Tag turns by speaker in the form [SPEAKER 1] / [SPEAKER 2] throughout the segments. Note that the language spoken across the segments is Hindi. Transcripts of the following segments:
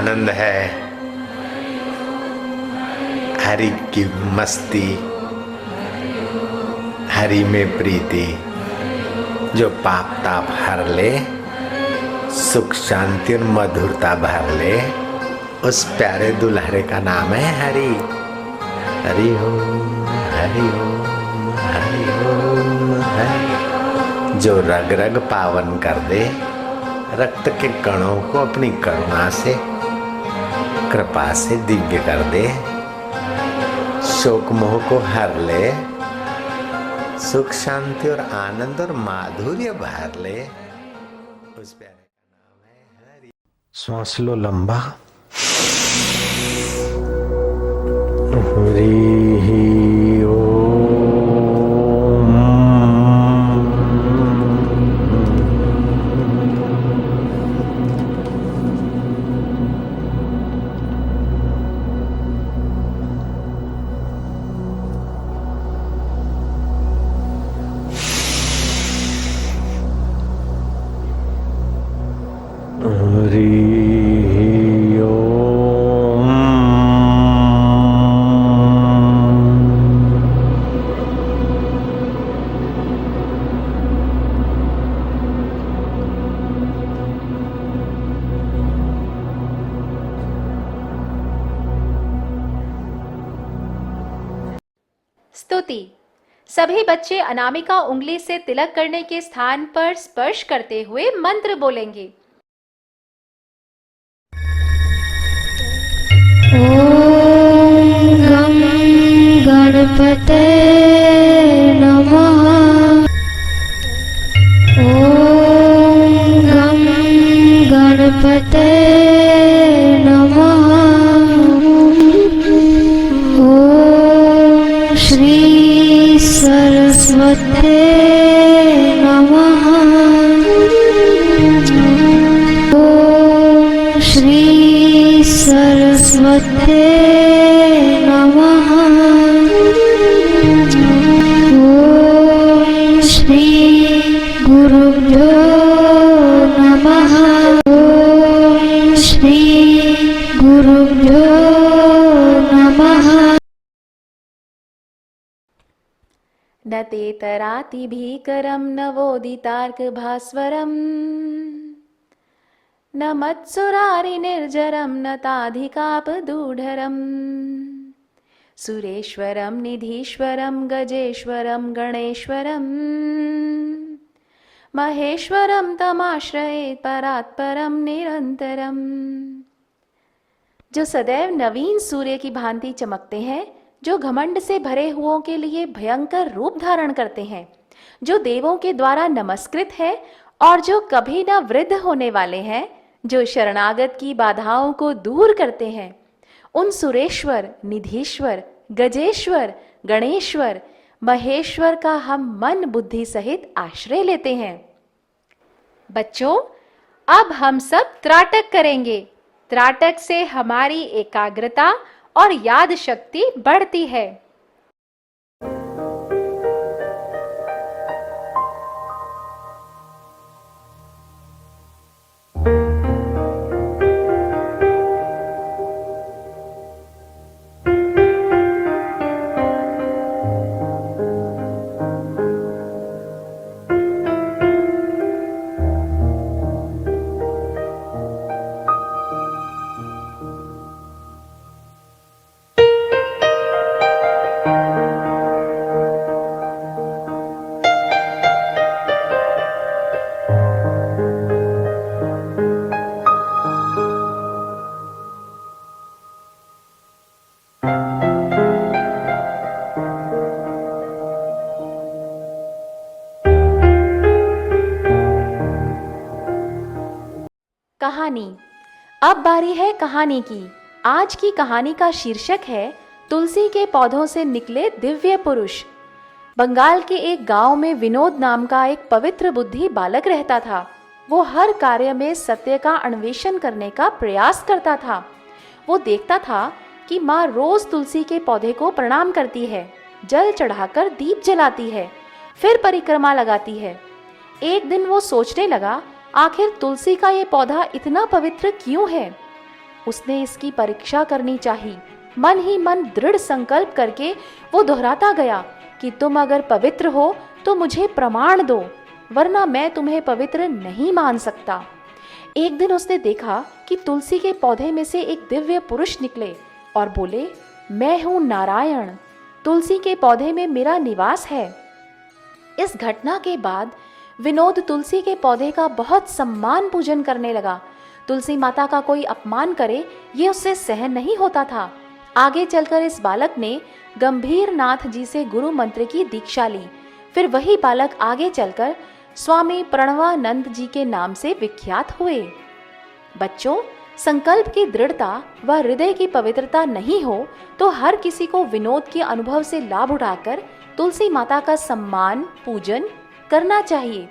[SPEAKER 1] आनंद है, हरि की मस्ती, हरि में प्रीति, जो पाप ताप हर ले, सुख शांति और मधुरता भर ले, उस प्यारे दुल्हरे का नाम है हरि। हरि ओम हरि ओम हरि ओम हरि। जो रग रग पावन कर दे, रक्त के कणों को अपनी करुणा से, कृपा से दिव्य कर दे, शोक मोह को हर ले, सुख शांति और आनंद और माधुर्य भर ले, उस प्यारे का नाम है हरि।
[SPEAKER 2] श्वास लो लंबा। हरि ओम। हरि ओम।
[SPEAKER 3] स्तुति। सभी बच्चे अनामिका उंगली से तिलक करने के स्थान पर स्पर्श करते हुए मंत्र बोलेंगे।
[SPEAKER 4] ॐ गं गणपते नमः। ॐ गं गणपते नमः। ॐ श्री सरस्वते नमः। ॐ श्री सरस्वते नमः। ॐ श्री गुरुभ्यो नमः। ॐ श्री गुरुभ्यो नमः।
[SPEAKER 3] न तेतराति भीकरं नवोदितार्कभास्वरम् न मत्सुरारि निर्जरं न ताधिकापदूढरम् सुरेश्वरं निधीश्वरं गजेश्वरं गणेश्वरं महेश्वरं तमाश्रयेत् परात्परं निरन्तरम्। जो सदैव नवीन सूर्य की भांति चमकते हैं, जो घमंड से भरे हुओं के लिए भयंकर रूप धारण करते हैं, जो देवों के द्वारा नमस्कृत है और जो कभी न वृद्ध होने वाले हैं, जो शरणागत की बाधाओं को दूर करते हैं, उन सुरेश्वर, निधीश्वर, गजेश्वर, गणेश्वर, महेश्वर का हम मन बुद्धि सहित आश्रय लेते हैं। बच्चों, अब हम सब त्राटक करेंगे। त्राटक से हमारी एकाग्रता और याद शक्ति बढ़ती है। कहानी। अब बारी है कहानी की। आज की कहानी का शीर्षक है तुलसी के पौधों से निकले दिव्य पुरुष। बंगाल के एक गांव में विनोद नाम का एक पवित्र बुद्धि बालक रहता था। वो हर कार्य में सत्य का अन्वेषण करने का प्रयास करता था। वो देखता था कि माँ रोज तुलसी के पौधे को प्रणाम करती है, जल चढ़ाकर दीप जलाती है, फिर परिक्रमा लगाती है। एक दिन वो सोचने लगा, आखिर तुलसी का ये पौधा इतना पवित्र क्यों है? उसने इसकी परीक्षा करनी चाहिए। मन ही मन दृढ़ संकल्प करके वो दोहराता गया कि तुम अगर पवित्र हो तो मुझे प्रमाण दो, वरना मैं तुम्हें पवित्र नहीं मान सकता। एक दिन उसने देखा कि तुलसी के पौधे में से एक दिव्य पुरुष निकले और बोले, मैं हूँ नारायण, तुलसी के पौधे में मेरा निवास है। इस घटना के बाद विनोद तुलसी के पौधे का बहुत सम्मान पूजन करने लगा। तुलसी माता का कोई अपमान करे ये उससे सहन नहीं होता था। आगे चलकर इस बालक ने गंभीर नाथ जी से गुरु मंत्र की दीक्षा ली। फिर वही बालक आगे चलकर स्वामी प्रणवानंद जी के नाम से विख्यात हुए। बच्चों, संकल्प की दृढ़ता व हृदय की पवित्रता नहीं हो तो हर किसी को विनोद के अनुभव से लाभ उठाकर तुलसी माता का सम्मान पूजन करना चाहिए।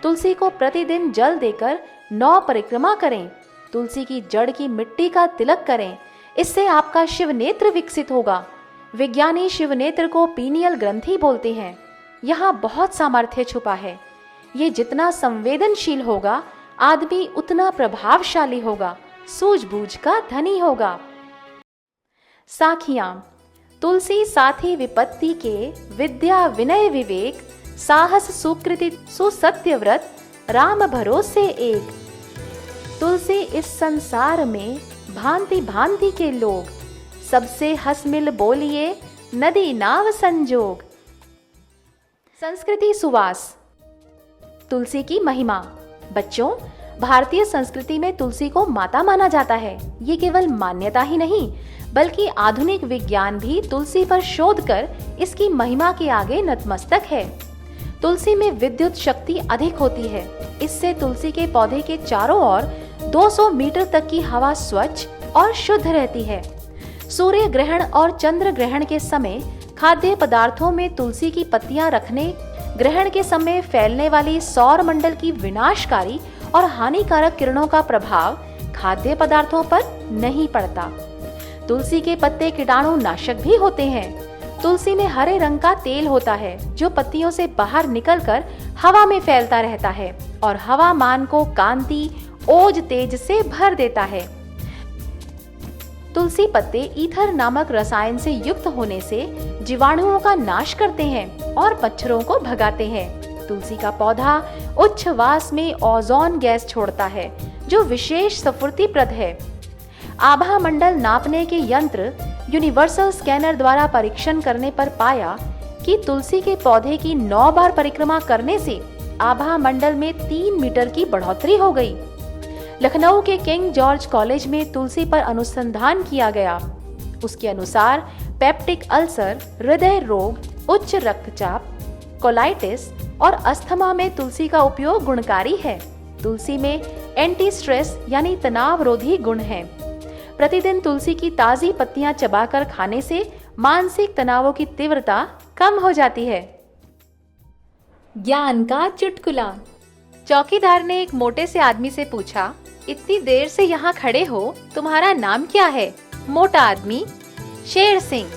[SPEAKER 3] तुलसी को प्रतिदिन जल देकर 9 परिक्रमा करें। तुलसी की जड़ की मिट्टी का तिलक करें, इससे आपका शिव नेत्र विकसित होगा। विज्ञानी शिव नेत्र को पीनियल ग्रंथि बोलते हैं। यहाँ बहुत सामर्थ्य छुपा है। ये जितना संवेदनशील होगा आदमी उतना प्रभावशाली होगा, सूझबूझ का धनी होगा। साखियां। तुलसी साथी विपत्ति के, विद्या विनय विवेक, साहस सुकृति सुसत्य व्रत, राम भरोसे एक। तुलसी इस संसार में भांति भांति के लोग, सबसे हंस मिल बोलिए नदी नाव संजोग। संस्कृति सुवास। तुलसी की महिमा। बच्चों, भारतीय संस्कृति में तुलसी को माता माना जाता है। ये केवल मान्यता ही नहीं बल्कि आधुनिक विज्ञान भी तुलसी पर शोध कर इसकी महिमा के आगे नतमस्तक है। तुलसी में विद्युत शक्ति अधिक होती है। इससे तुलसी के पौधे के चारों ओर 200 मीटर तक की हवा स्वच्छ और शुद्ध रहती है। सूर्य ग्रहण और चंद्र ग्रहण के समय खाद्य पदार्थों में तुलसी की पत्तियां रखने ग्रहण के समय फैलने वाली सौर मंडल की विनाशकारी और हानिकारक किरणों का प्रभाव खाद्य पदार्थों पर नहीं पड़ता। तुलसी के पत्ते कीटाणु नाशक भी होते हैं। तुलसी में हरे रंग का तेल होता है जो पत्तियों से बाहर निकलकर हवा में फैलता रहता है और हवामान को कांति ओज तेज से भर देता है। तुलसी पत्ते ईथर नामक रसायन से युक्त होने से जीवाणुओं का नाश करते हैं और मच्छरों को भगाते हैं। तुलसी का पौधा उच्च वास में ओजोन गैस छोड़ता है जो विशेष स्फूर्तिप्रद है। आभा मंडल नापने के यंत्र यूनिवर्सल स्कैनर द्वारा परीक्षण करने पर पाया कि तुलसी के पौधे की 9 बार परिक्रमा करने से आभा मंडल में 3 मीटर की बढ़ोतरी हो गई। लखनऊ के किंग जॉर्ज कॉलेज में तुलसी पर अनुसंधान किया गया। उसके अनुसार पेप्टिक अल्सर, हृदय रोग, उच्च रक्तचाप, कोलाइटिस और अस्थमा में तुलसी का उपयोग गुणकारी है। तुलसी में एंटी स्ट्रेस यानी तनाव रोधी गुण है। प्रतिदिन तुलसी की ताजी पत्तियां चबाकर खाने से मानसिक तनावों की तीव्रता कम हो जाती है। ज्ञान का चुटकुला। चौकीदार ने एक मोटे से आदमी से पूछा, इतनी देर से यहाँ खड़े हो, तुम्हारा नाम क्या है? मोटा आदमी, शेर सिंह।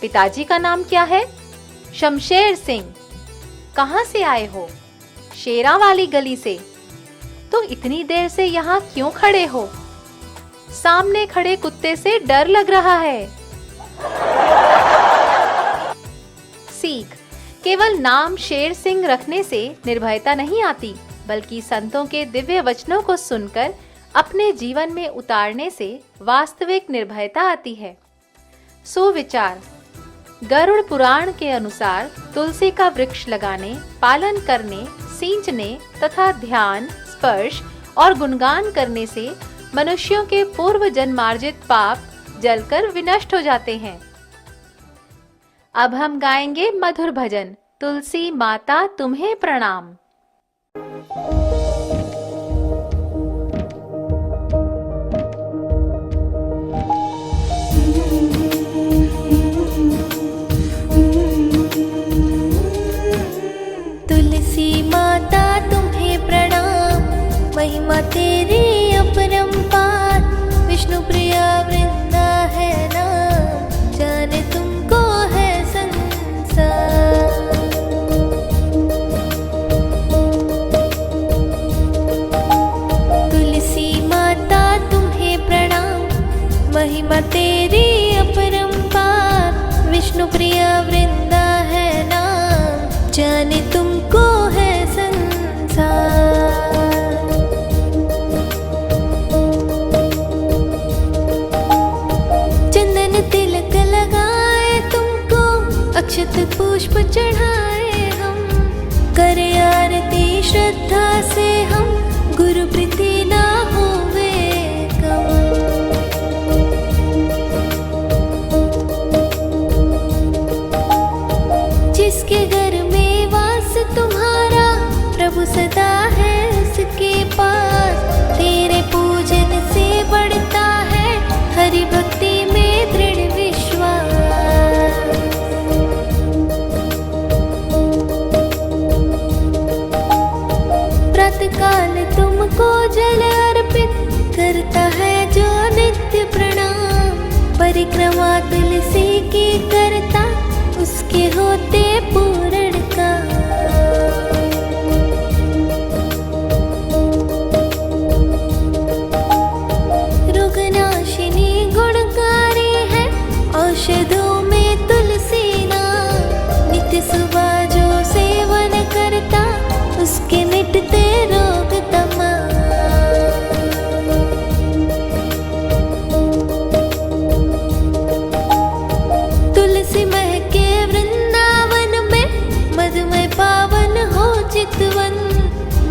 [SPEAKER 3] पिताजी का नाम क्या है? शमशेर सिंह। कहाँ से आए हो? शेरा वाली गली से। तो इतनी देर से यहाँ क्यों खड़े हो? सामने खड़े कुत्ते से डर लग रहा है। सीख। केवल नाम शेर सिंह रखने से निर्भयता नहीं आती, बल्कि संतों के दिव्य वचनों को सुनकर अपने जीवन में उतारने से वास्तविक निर्भयता आती है। सुविचार। गरुड़ पुराण के अनुसार तुलसी का वृक्ष लगाने, पालन करने, सींचने तथा ध्यान, स्पर्श और गुणगान करने से मनुष्यों के पूर्व जन्मार्जित पाप जलकर विनष्ट हो जाते हैं। अब हम गाएंगे मधुर भजन, तुलसी माता तुम्हें प्रणाम।
[SPEAKER 4] तुलसी माता तुम्हें प्रणाम, महिमा तेरी अपरंपार। विष्णु प्रिया वृंदा है नाम, जाने तुमको है संसार। तुलसी माता तुम्हें प्रणाम, पुष्प चढ़ाए हम, करे आरती श्रद्धा से हम, गुरु प्रीति ना होवे कम। जिसके घर में वास तुम्हारा, प्रभु सदा है उसके पास। तेरे पूजन से बढ़ता है हरि भक्ति में दृढ़ विश्वास। प्रातःकाल तुमको जल अर्पित करता है जो नित्य प्रणाम। परिक्रमा तुलसी की करता, उसके होते पूर्ण काम। रोगनाशिनी गुणकारी है, औषधों में तुलसी नाम। नित्य सुबह जो सेवन करता, उसके मिटते रोग तमाम। तुलसी महके वृंदावन में, मधुमय पावन हो चितवन।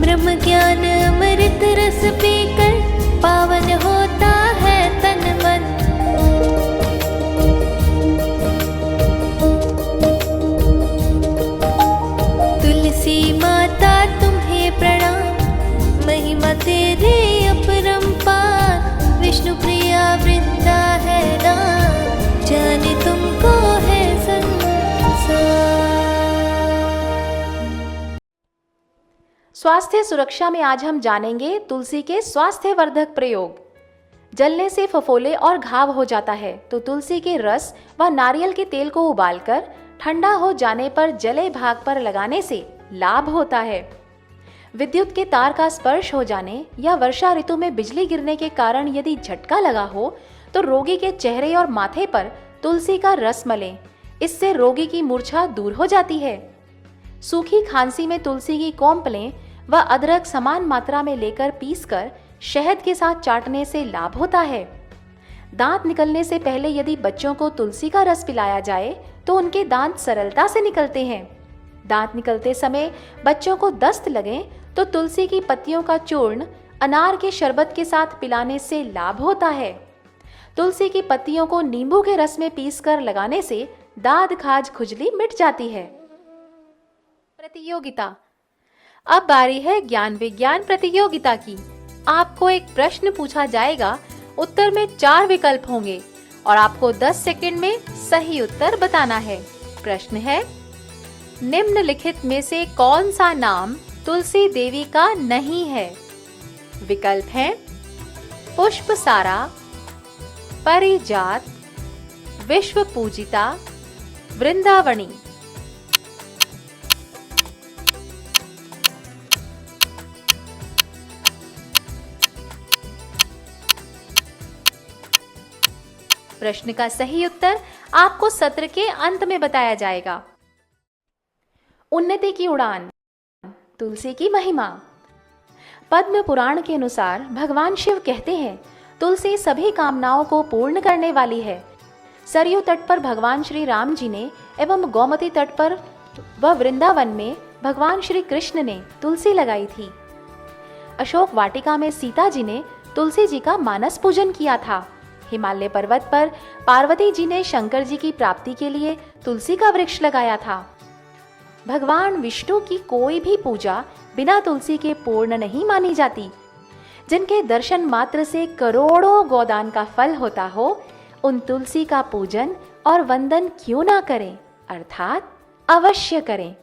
[SPEAKER 4] ब्रह्म ज्ञान अमृत रस पीकर, पावन होता है तन मन। तुलसी माता तुम्हें प्रणाम, महिमा तेरे अपरंपार। विष्णु प्रिया वृंदा है नाम, जाने तुमको है संसार।
[SPEAKER 3] स्वास्थ्य सुरक्षा में आज हम जानेंगे तुलसी के स्वास्थ्यवर्धक प्रयोग। जलने से फफोले और घाव हो जाता है तो तुलसी के रस व नारियल के तेल को उबालकर ठंडा हो जाने पर जले भाग पर लगाने से लाभ होता है। विद्युत के तार का स्पर्श हो जाने या वर्षा ऋतु में बिजली गिरने के कारण यदि झटका लगा हो तो रोगी के चेहरे और माथे पर तुलसी का रस मलें। इससे रोगी की मूर्छा दूर हो जाती है। सूखी खांसी में तुलसी की कौंपलें व अदरक समान मात्रा में लेकर पीसकर शहद के साथ चाटने से लाभ होता है। दांत निकलने से पहले यदि बच्चों को तुलसी का रस पिलाया जाए तो उनके दांत सरलता से निकलते हैं। दांत निकलते समय बच्चों को दस्त लगे तो तुलसी की पत्तियों का चूर्ण अनार के शरबत के साथ पिलाने से लाभ होता है। तुलसी की पत्तियों को नींबू के रस में पीसकर लगाने से दाद खाज खुजली मिट जाती है। प्रतियोगिता। अब बारी है ज्ञान विज्ञान प्रतियोगिता की। आपको एक प्रश्न पूछा जाएगा, उत्तर में 4 विकल्प होंगे और आपको 10 सेकंड में सही उत्तर बताना है। प्रश्न है, निम्नलिखित में से कौन सा नाम तुलसी देवी का नहीं है? विकल्प हैं पुष्पसारा, परिजात, विश्व पूजिता, वृंदावनी। प्रश्न का सही उत्तर आपको सत्र के अंत में बताया जाएगा। उन्नति की उड़ान, तुलसी की महिमा। पद्म पुराण के अनुसार भगवान शिव कहते हैं, तुलसी सभी कामनाओं को पूर्ण करने वाली है। सरयू तट पर भगवान श्री राम जी ने एवं गोमती तट पर व वृंदावन में भगवान श्री कृष्ण ने तुलसी लगाई थी। अशोक वाटिका में सीता जी ने तुलसी जी का मानस पूजन किया था। हिमालय पर्वत पर पार्वती जी ने शंकर जी की प्राप्ति के लिए तुलसी का वृक्ष लगाया था। भगवान विष्णु की कोई भी पूजा बिना तुलसी के पूर्ण नहीं मानी जाती। जिनके दर्शन मात्र से करोड़ों गोदान का फल होता हो, उन तुलसी का पूजन और वंदन क्यों ना करें, अर्थात अवश्य करें।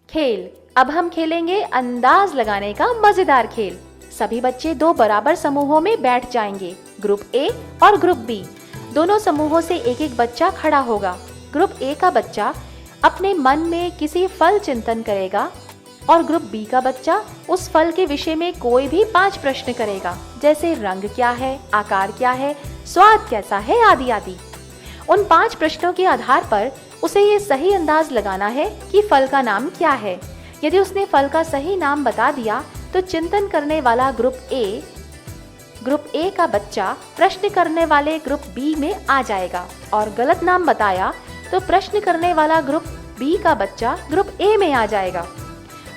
[SPEAKER 3] खेल। अब हम खेलेंगे अंदाज लगाने का मजेदार खेल। सभी बच्चे 2 बराबर समूहों में बैठ जाएंगे, ग्रुप ए और ग्रुप बी। दोनों समूहों से एक एक बच्चा खड़ा होगा। ग्रुप ए का बच्चा अपने मन में किसी फल चिंतन करेगा और ग्रुप बी का बच्चा उस फल के विषय में कोई भी 5 प्रश्न करेगा, जैसे रंग क्या है, आकार क्या है, स्वाद कैसा है, आदि आदि। उन 5 प्रश्नों के आधार पर उसे ये सही अंदाज लगाना है कि फल का नाम क्या है। यदि उसने फल का सही नाम बता दिया तो चिंतन करने वाला ग्रुप ए का बच्चा प्रश्न करने वाले ग्रुप बी में आ जाएगा और गलत नाम बताया तो प्रश्न करने वाला ग्रुप बी का बच्चा ग्रुप ए में आ जाएगा।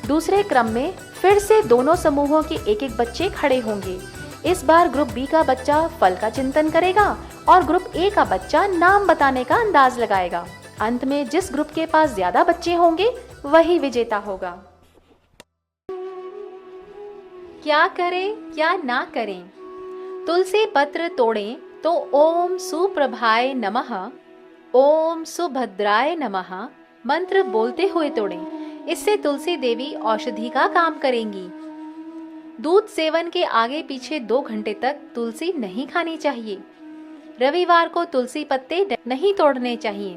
[SPEAKER 3] दूसरे क्रम में फिर से दोनों समूहों के एक एक बच्चे खड़े होंगे। इस बार ग्रुप बी का बच्चा फल का चिंतन करेगा और ग्रुप ए का बच्चा नाम बताने का अंदाज लगाएगा। अंत में जिस ग्रुप के पास ज्यादा बच्चे होंगे वही विजेता होगा। क्या करें क्या ना करें? तुलसी पत्र तोड़ें तो ओम सुप्रभाय नमः, ओम सुभद्राय नमः मंत्र बोलते हुए तोड़ें। इससे तुलसी देवी औषधि का काम करेंगी। दूध सेवन के आगे पीछे 2 घंटे तक तुलसी नहीं खानी चाहिए। रविवार को तुलसी पत्ते नहीं तोड़ने चाहिए।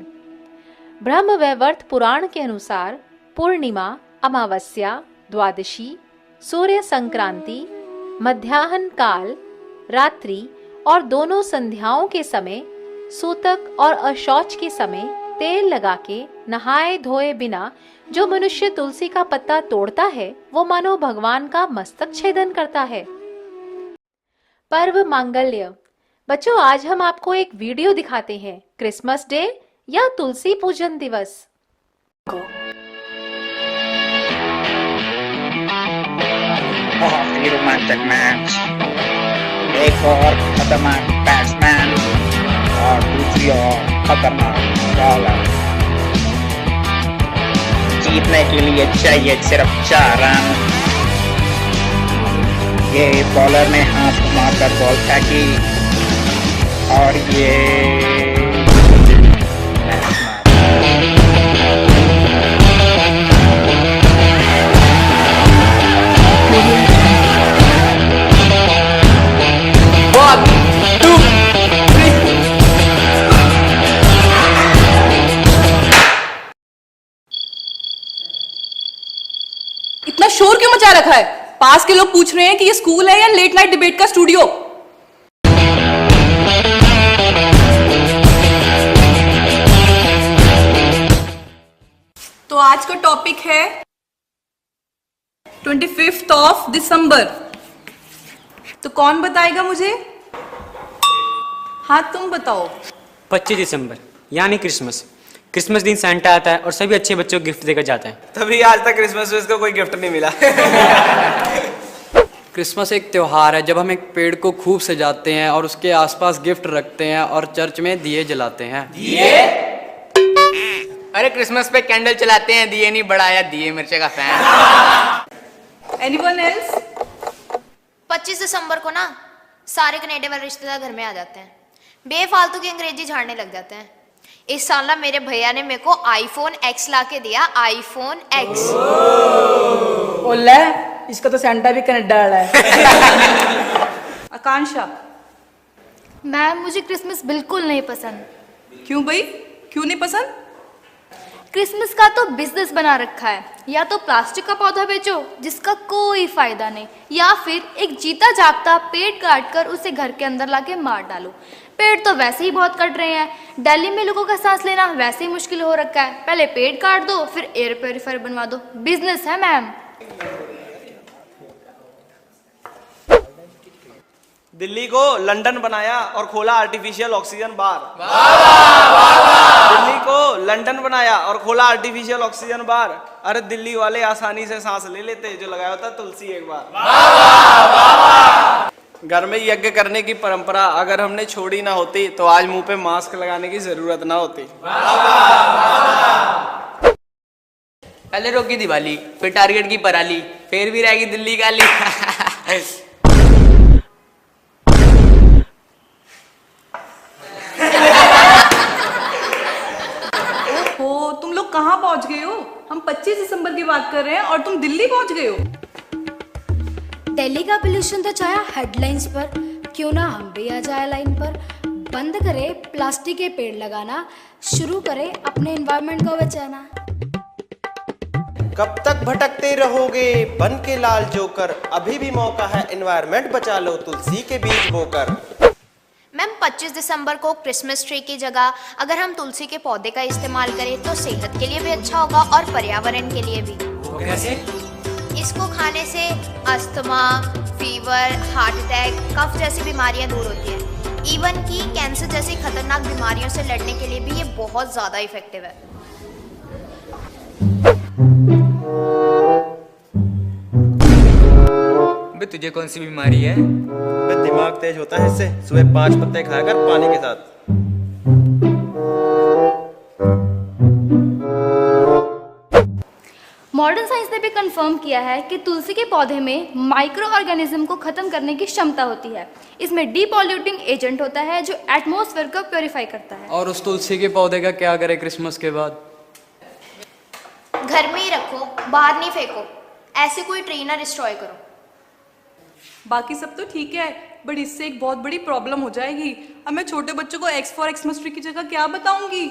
[SPEAKER 3] ब्रह्म वैवर्त पुराण के अनुसार पूर्णिमा, अमावस्या, द्वादशी, सूर्य संक्रांति, मध्याह्न काल, रात्रि और दोनों संध्याओं के समय, सूतक और अशौच के समय तेल लगा के नहाए धोए बिना जो मनुष्य तुलसी का पत्ता तोड़ता है वो मानो भगवान का मस्तक छेदन करता है। पर्व मांगल्य। बच्चों, आज हम आपको एक वीडियो दिखाते हैं। क्रिसमस डे या तुलसी पूजन दिवस।
[SPEAKER 5] बहुत ही रोमांचक मैच, एक और खतरनाक बैट्समैन और दूसरी और खतरनाक बॉलर। जीतने के लिए चाहिए सिर्फ 4 रन। ये बॉलर ने हाथ घुमाकर बॉल फेंकी और ये
[SPEAKER 6] इतना शोर क्यों मचा रखा है? पास के लोग पूछ रहे हैं कि ये स्कूल है या लेट नाइट डिबेट का स्टूडियो। तो आज का टॉपिक है 25 ऑफ दिसंबर। तो कौन बताएगा मुझे? हाँ, तुम बताओ।
[SPEAKER 7] 25 दिसंबर यानी क्रिसमस। क्रिसमस दिन सैंटा आता है और सभी अच्छे बच्चों को गिफ्ट देकर जाते हैं।
[SPEAKER 8] तभी आज तक क्रिसमस में इसको कोई गिफ्ट नहीं मिला।
[SPEAKER 9] क्रिसमस एक त्योहार है जब हम एक पेड़ को खूब सजाते हैं और उसके आसपास गिफ्ट रखते हैं और चर्च में दिए जलाते हैं।
[SPEAKER 8] दिए? अरे क्रिसमस पे कैंडल चलाते हैं, दिए नहीं बढ़ाया, दिए मिर्चे का फैन।
[SPEAKER 6] Anyone else?
[SPEAKER 10] 25 दिसंबर को ना सारे कनेडा वाले रिश्तेदार घर में आ जाते हैं। बेफालतू की अंग्रेजी झाड़ने लग जाते हैं। इस साल ना मेरे भैया ने मेरे को आईफोन X ला के दिया, आईफोन X।
[SPEAKER 6] ओले, इसका तो सेंटा भी कनाडा वाला है। आकांक्षा?
[SPEAKER 4] मैम, मुझे क्रिसमस बिल्कुल नहीं पसंद।
[SPEAKER 6] क्यों भाई, क्यों नहीं पसंद?
[SPEAKER 4] क्रिसमस का तो बिजनेस बना रखा है। या तो प्लास्टिक का पौधा बेचो जिसका कोई फायदा नहीं, या फिर एक जीता जागता पेड़ काट कर उसे घर के अंदर लाके मार डालो। पेड़ तो वैसे ही बहुत कट रहे हैं। दिल्ली में लोगों का सांस लेना वैसे ही मुश्किल हो रखा है। पहले पेड़ काट दो, फिर एयर प्योरीफायर बनवा दो। बिजनेस है मैम।
[SPEAKER 8] दिल्ली को लंदन बनाया और खोला आर्टिफिशियल ऑक्सीजन बार। दिल्ली को लंदन बनाया और खोला आर्टिफिशियल ऑक्सीजन बार। अरे दिल्ली वाले आसानी से सांस ले लेते, जो लगाया होता तुलसी एक बार। घर में यज्ञ करने की परंपरा अगर हमने छोड़ी ना होती तो आज मुंह पे मास्क लगाने की जरूरत ना होती।
[SPEAKER 7] पहले रोकी दिवाली, फिर टारगेट की पराली, फिर भी रहेगी दिल्ली काली।
[SPEAKER 6] ओहो, तुम लोग कहाँ पहुंच गए हो? हम 25 दिसंबर की बात कर रहे हैं और तुम दिल्ली पहुंच गए हो।
[SPEAKER 4] दिल्ली का पोल्यूशन तो छाया हेडलाइंस पर, क्यों ना हम भी आ जाए लाइन पर। बंद करे प्लास्टिक के पेड़ लगाना, शुरू करे अपने एनवायरनमेंट को बचाना।
[SPEAKER 11] कब तक भटकते रहोगे बन के लाल जोकर, अभी भी मौका है एनवायरनमेंट बचा लो तुलसी के बीज बोकर।
[SPEAKER 10] मैम, 25 दिसंबर को क्रिसमस ट्री की जगह अगर हम तुलसी के पौधे का इस्तेमाल करें तो सेहत के लिए भी अच्छा होगा और पर्यावरण के लिए भी।
[SPEAKER 7] कैसे?
[SPEAKER 10] इसको खाने से अस्थमा, फीवर, हार्ट अटैक, कफ जैसी बीमारियां दूर होती हैं। इवन कि कैंसर जैसी खतरनाक बीमारियों से लड़ने के लिए भी ये बहुत ज़्यादा इफेक्टिव है।
[SPEAKER 8] बे तुझे कौन सी बीमारी है?
[SPEAKER 11] बे दिमाग तेज होता है इससे। सुबह 5 पत्ते खाया कर पानी के साथ।
[SPEAKER 12] मॉडर्न साइंस ने भी कंफर्म किया है कि तुलसी के पौधे में माइक्रो ऑर्गेनिज्म को खत्म करने की क्षमता होती है। इसमें डीपॉल्यूटिंग एजेंट होता है जो एटमॉस्फेयर को प्योरीफाई करता है।
[SPEAKER 9] और उस तुलसी के पौधे का क्या करें क्रिसमस के बाद?
[SPEAKER 10] घर में ही रखो, बाहर नहीं फेंको। ऐसे कोई ट्री ना डिस्ट्रॉय करो।
[SPEAKER 6] बाकी सब तो ठीक है, बट इससे एक बहुत बड़ी प्रॉब्लम हो जाएगी। अब मैं छोटे बच्चों को एक्स फॉर एक्समस ट्री की जगह क्या बताऊंगी?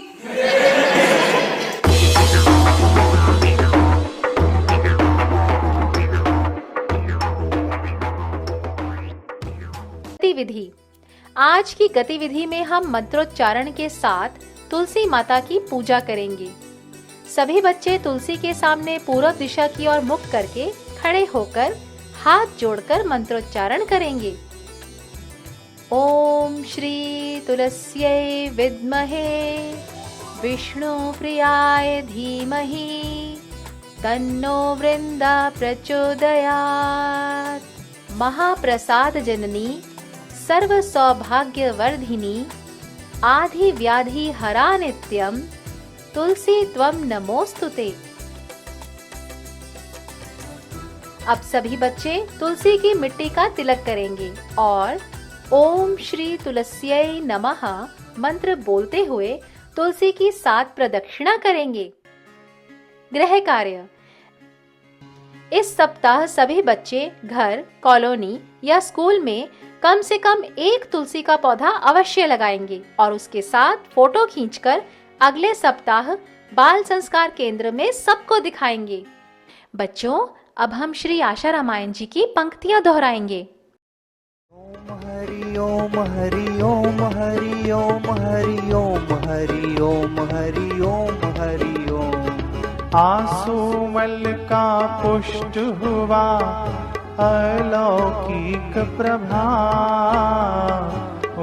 [SPEAKER 3] गतिविधि। आज की गतिविधि में हम मंत्रोच्चारण के साथ तुलसी माता की पूजा करेंगे। सभी बच्चे तुलसी के सामने पूर्व दिशा की ओर मुख करके खड़े होकर हाथ जोड़कर मंत्रोच्चारण करेंगे। ओम श्री तुलस्यै विद्महे विष्णु प्रियाय धीमहि तन्नो वृंदा प्रचोदयात्। महाप्रसाद जननी सर्व सौभाग्य वर्धिनी आधि व्याधि हरा नित्यम तुलसी त्वम नमोस्तुते। अब सभी बच्चे तुलसी की मिट्टी का तिलक करेंगे और ओम श्री तुलस्यै नमः मंत्र बोलते हुए तुलसी की 7 प्रदक्षिणा करेंगे। गृह कार्य। इस सप्ताह सभी बच्चे घर, कॉलोनी या स्कूल में कम से कम एक तुलसी का पौधा अवश्य लगाएंगे और उसके साथ फोटो खींचकर अगले सप्ताह बाल संस्कार केंद्र में सबको दिखाएंगे। बच्चों, अब हम श्री आशा रामायण जी की पंक्तियां दोहराएंगे।
[SPEAKER 13] हरि ओम हरि ओम हरि ओम हरि ओम हरि ओम हरि ओम हरि ओम।
[SPEAKER 14] आसुमल का पुष्ट हुआ अलौकिक प्रभाव,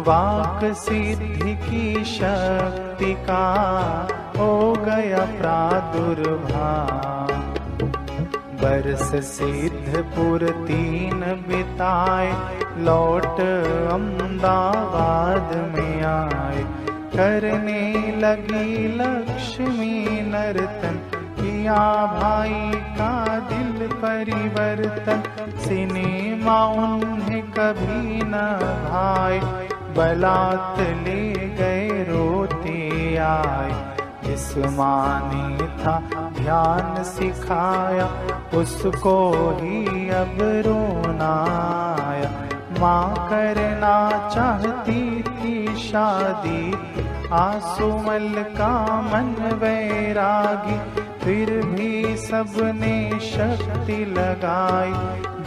[SPEAKER 14] वाक सिद्धि की शक्ति का हो गया प्रादुर्भाव। बरस सिद्धपुर 3 बिताए, लौट अहमदाबाद में आए। करने लगी लक्ष्मी नर्तन, किया भाई का दिल परिवर्तन। सिनेमा उन्हें कभी न भाई, बलात् ले गए रोते आए। जिस माँ ने था ध्यान सिखाया, उसको ही अब रोना आया। माँ करना चाहती थी शादी, आसुमल का मन वैरागी। फिर भी सबने शक्ति लगाई,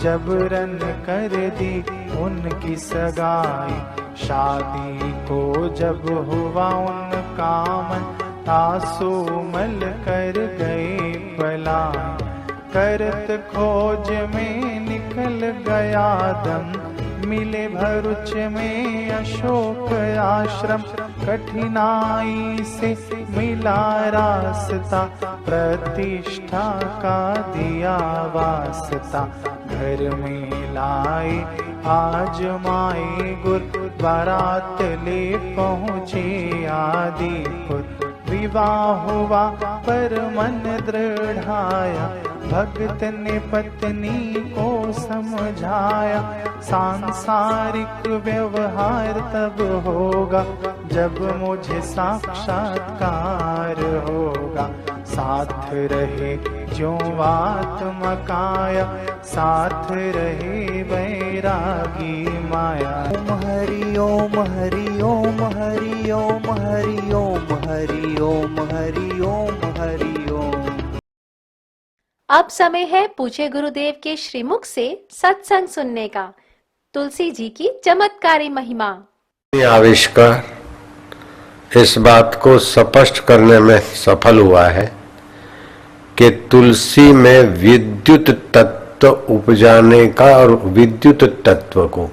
[SPEAKER 14] जबरन कर दी उनकी सगाई। शादी को जब हुआ उनका मन, आसुमल कर गए पलायन। करत खोज में निकल गया दम, मिले भरुच में अशोक आश्रम। कठिनाई से मिला रास्ता, प्रतिष्ठा का दिया वास्ता। घर में लाए आज माए गुर, बारात ले पहुँचे आदिपुर। विवाह हुआ पर मन दृढ़ाया, भक्त ने पत्नी को समझाया। सांसारिक व्यवहार तब होगा, जब मुझे साक्षात्कार होगा। साथ रहे जो आत्मकाया, साथ रहे वैरागी माया।
[SPEAKER 13] ओम हरि ओम हरि ओम हरि ओम हरि ओम हरि ओम हरि ओम हरि ओम।
[SPEAKER 3] अब समय है पूज्य गुरुदेव के श्रीमुख से सत्संग सुनने का। तुलसी जी की चमत्कारी महिमा।
[SPEAKER 1] आविष्कार इस बात को स्पष्ट करने में सफल हुआ है कि तुलसी में विद्युत तत्व उपजाने का और विद्युत तत्व को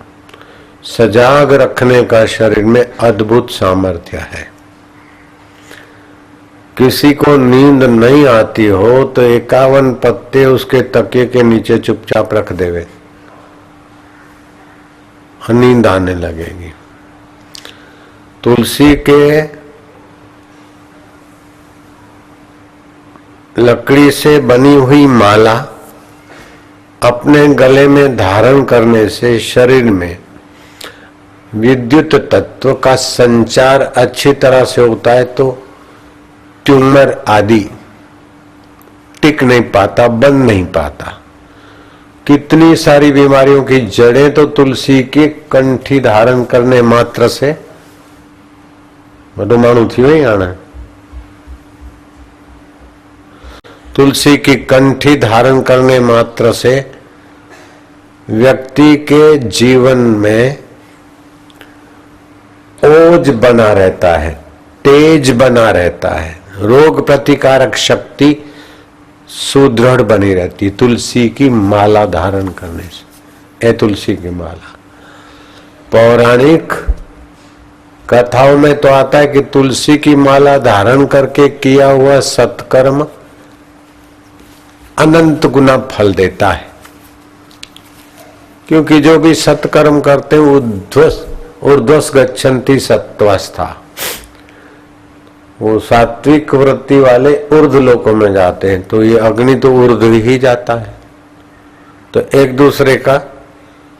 [SPEAKER 1] सजाग रखने का शरीर में अद्भुत सामर्थ्य है। किसी को नींद नहीं आती हो तो 51 पत्ते उसके तकिए के नीचे चुपचाप रख देवे, नींद आने लगेगी। तुलसी के लकड़ी से बनी हुई माला अपने गले में धारण करने से शरीर में विद्युत तत्व का संचार अच्छी तरह से होता है, तो ट्यूमर आदि टिक नहीं पाता, बन नहीं पाता। कितनी सारी बीमारियों की जड़ें तो तुलसी की कंठी धारण करने मात्र से बड़ो मानू थी वही आना। तुलसी की कंठी धारण करने मात्र से व्यक्ति के जीवन में ओज बना रहता है, तेज बना रहता है, रोग प्रतिकारक शक्ति सुदृढ़ बनी रहती है तुलसी की माला धारण करने से। तुलसी की माला पौराणिक कथाओं में तो आता है कि तुलसी की माला धारण करके किया हुआ सत्कर्म अनंत गुना फल देता है, क्योंकि जो भी सत्कर्म करते हैं ऊर्ध्वस गच्छन्ति सत्वस्था, वो सात्विक वृत्ति वाले ऊर्ध लोकों में जाते हैं। तो ये अग्नि तो ऊर्ध ही जाता है, तो एक दूसरे का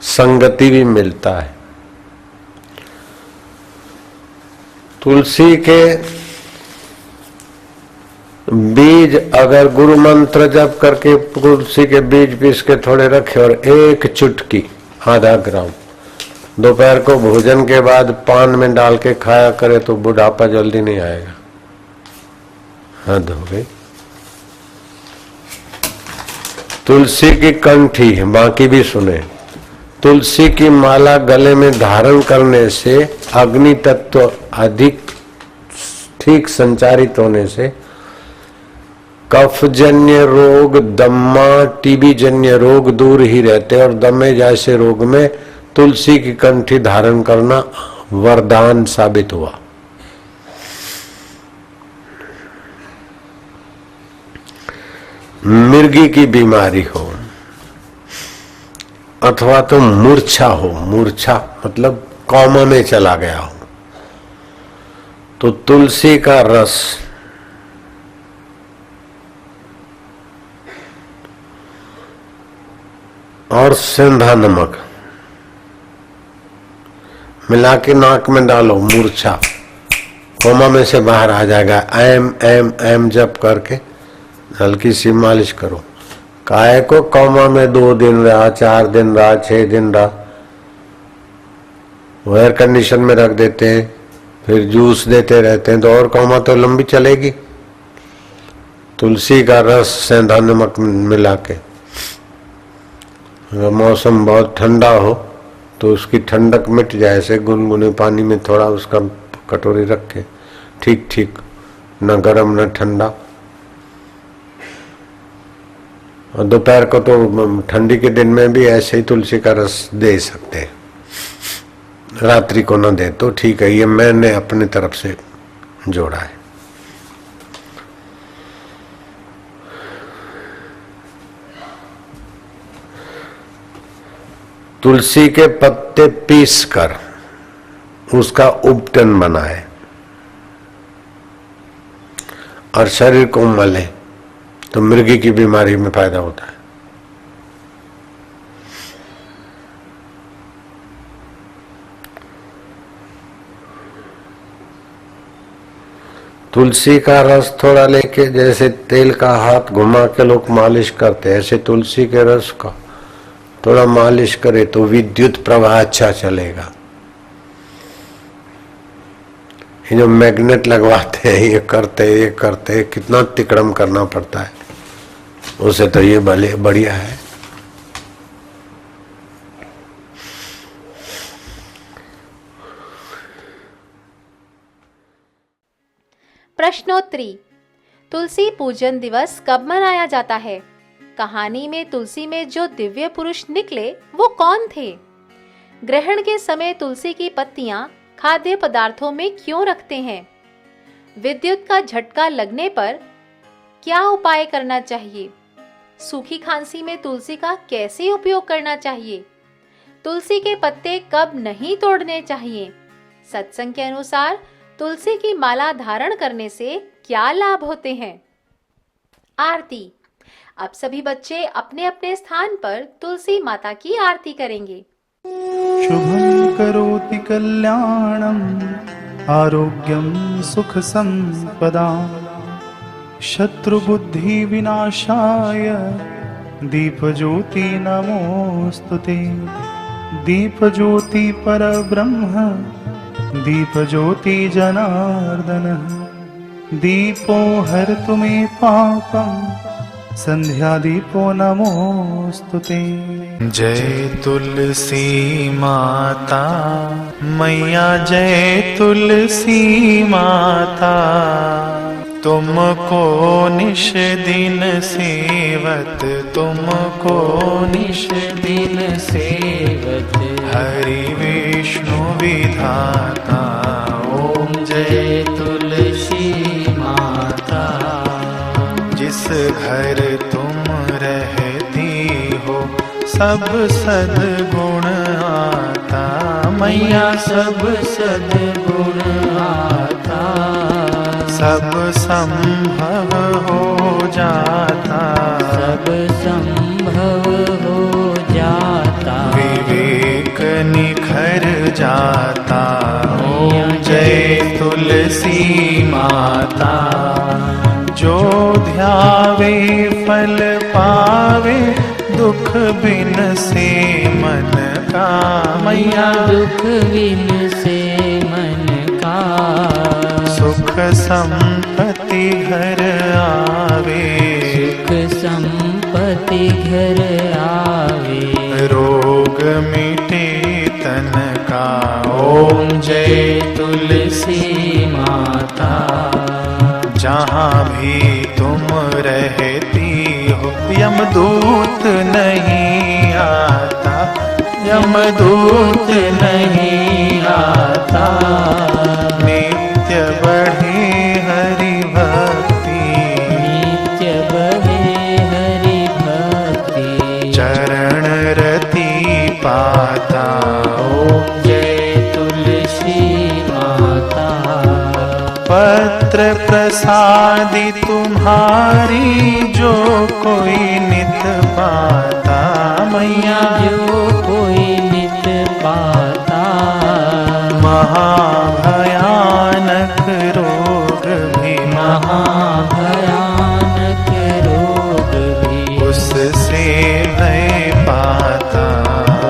[SPEAKER 1] संगति भी मिलता है। तुलसी के बीज अगर गुरु मंत्र जप करके तुलसी के बीज पीस के थोड़े रखे और एक चुटकी आधा ग्राम दोपहर को भोजन के बाद पान में डाल के खाया करे तो बुढ़ापा जल्दी नहीं आएगा। हद हो गई। तुलसी की कंठी, बाकी भी सुने। तुलसी की माला गले में धारण करने से अग्नि तत्व अधिक ठीक संचारित होने से कफजन्य रोग, दम्मा, टीबी जन्य रोग दूर ही रहते और दमे जैसे रोग में तुलसी की कंठी धारण करना वरदान साबित हुआ। मिर्गी की बीमारी हो अथवा तो मूर्छा हो, मूर्छा मतलब कौमा में चला गया हो, तो तुलसी का रस और सेंधा नमक मिला के नाक में डालो, मूर्छा कोमा में से बाहर आ जाएगा। एम एम एम जप करके हल्की सी मालिश करो। काहे को कोमा में 2 दिन रहा, 4 दिन रहा, 6 दिन रहा, वो एयर कंडीशन में रख देते हैं, फिर जूस देते रहते हैं, तो और कोमा तो लंबी चलेगी। तुलसी का रस सेंधा नमक मिला के, अगर मौसम बहुत ठंडा हो तो उसकी ठंडक मिट जाए, ऐसे गुनगुने पानी में थोड़ा उसका कटोरी रख के, ठीक ठीक, न गर्म न ठंडा। और दोपहर को तो ठंडी के दिन में भी ऐसे ही तुलसी का रस दे सकते हैं, रात्रि को न दे तो ठीक है। ये मैंने अपनी तरफ से जोड़ा है। तुलसी के पत्ते पीस कर उसका उपटन बनाए और शरीर को मले तो मृगी की बीमारी में फायदा होता है। तुलसी का रस थोड़ा लेके, जैसे तेल का हाथ घुमा के लोग मालिश करते हैं, ऐसे तुलसी के रस का थोड़ा मालिश करे तो विद्युत प्रवाह अच्छा चलेगा। ये जो मैग्नेट लगवाते हैं, ये करते कितना तिकड़म करना पड़ता है, उसे तो ये भले बढ़िया है।
[SPEAKER 3] प्रश्नोत्तरी। तुलसी पूजन दिवस कब मनाया जाता है? कहानी में तुलसी में जो दिव्य पुरुष निकले वो कौन थे? ग्रहण के समय तुलसी की पत्तियां खाद्य पदार्थों में क्यों रखते हैं? विद्युत का झटका लगने पर क्या उपाय करना चाहिए? सूखी खांसी में तुलसी का कैसे उपयोग करना चाहिए? तुलसी के पत्ते कब नहीं तोड़ने चाहिए? सत्संग के अनुसार तुलसी की माला धारण करने से क्या लाभ होते हैं? आरती। अब सभी बच्चे अपने अपने स्थान पर तुलसी माता की आरती करेंगे।
[SPEAKER 14] शुभं करोति कल्याणं आरोग्यं सुख संपदा शत्रुबुद्धि विनाशाय दीपज्योति नमोस्तुते। दीपज्योति परब्रह्म दीपज्योति जनार्दन दीपो हरतु मे पापं संध्या दीपो नमोस्तुते।
[SPEAKER 15] जय तुलसी माता मैया जय तुलसी माता तुमको निश दिन सेवत तुमको निश दिन सेवत हरि विष्णु विधाता। ओम जय तुलसी माता। जिस घर तुम रहती हो सब सद्गुण आता मैया सब सद्गुण आता। सब संभव हो जाता सब संभव हो जाता। विवेक निखर जाता। ओम जय तुलसी माता। जो ध्यावे फल पावे दुख बिन से मन का मैया दुख बिन से मन का। सुख संपत्ति घर आवे सुख संपत्ति घर आवे। रोग मिटे तन का। ओम जय तुलसी माता। जहाँ भी तुम रहती हो यमदूत नहीं आता यमदूत नहीं आता। नित्य बढ़े हरि भक्ति नित्य बढ़े हरि भक्ति। चरण रति पाता। ओम जय तुलसी माता। पत्र प्रसादी तुम्हारी जो कोई नित पाता मैया जो कोई नित पाता। महाभयानक रोग भी महाभयानक रोग भी उससे भय पाता।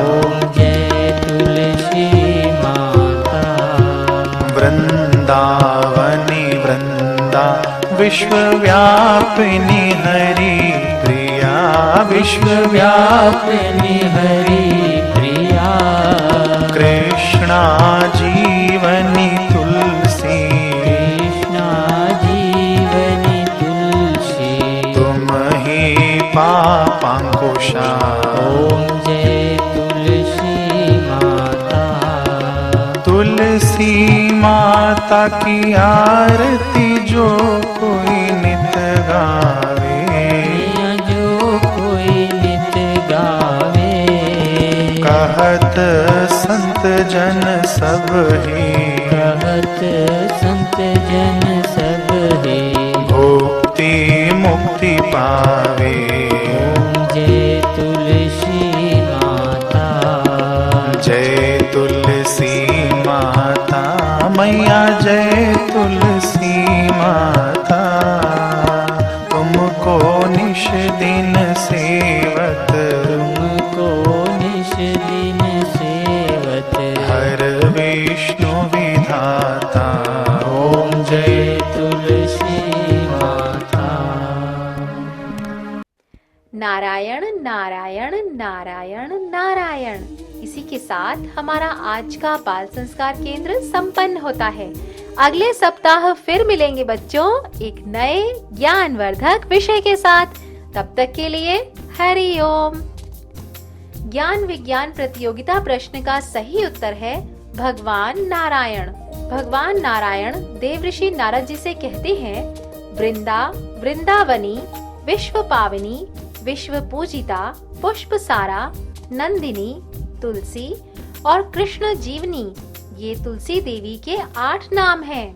[SPEAKER 15] ओम जय तुलसी माता। वृंदावनी वृंदा विश्वव्यापिनी हरि प्रिया विश्वव्यापिनी हरि प्रिया। कृष्णा जीवनी तुलसी कृष्णा जीवनी तुलसी। तुम ही पापांकुशा। ओम जय तुलसी माता। तुलसी माता की आरती जो कोई नित गावे जो कोई नित गावे। कहत संत जन सब ही कहत संत जन सब ही। भुक्ति मुक्ति पावे। ओम जय तुलसी माता। जय तुलसी माता मैया जय तुलसी माता। तुमको निश दिन सेवत तुमको निश दिन सेवत हर विष्णु विधाता। ओम जय तुलसी माता।
[SPEAKER 3] नारायण नारायण नारायण नारायण। इसी के साथ हमारा आज का बाल संस्कार केंद्र संपन्न होता है। अगले सप्ताह फिर मिलेंगे बच्चों एक नए ज्ञानवर्धक विषय के साथ। तब तक के लिए हरि ओम। ज्ञान विज्ञान प्रतियोगिता प्रश्न का सही उत्तर है भगवान नारायण। भगवान नारायण देवऋषि नारद जी से कहते हैं, वृंदा वृंदावनी विश्व पावनी विश्व पूजिता पुष्प सारा नंदिनी तुलसी और कृष्ण जीवनी, ये तुलसी देवी के 8 नाम हैं।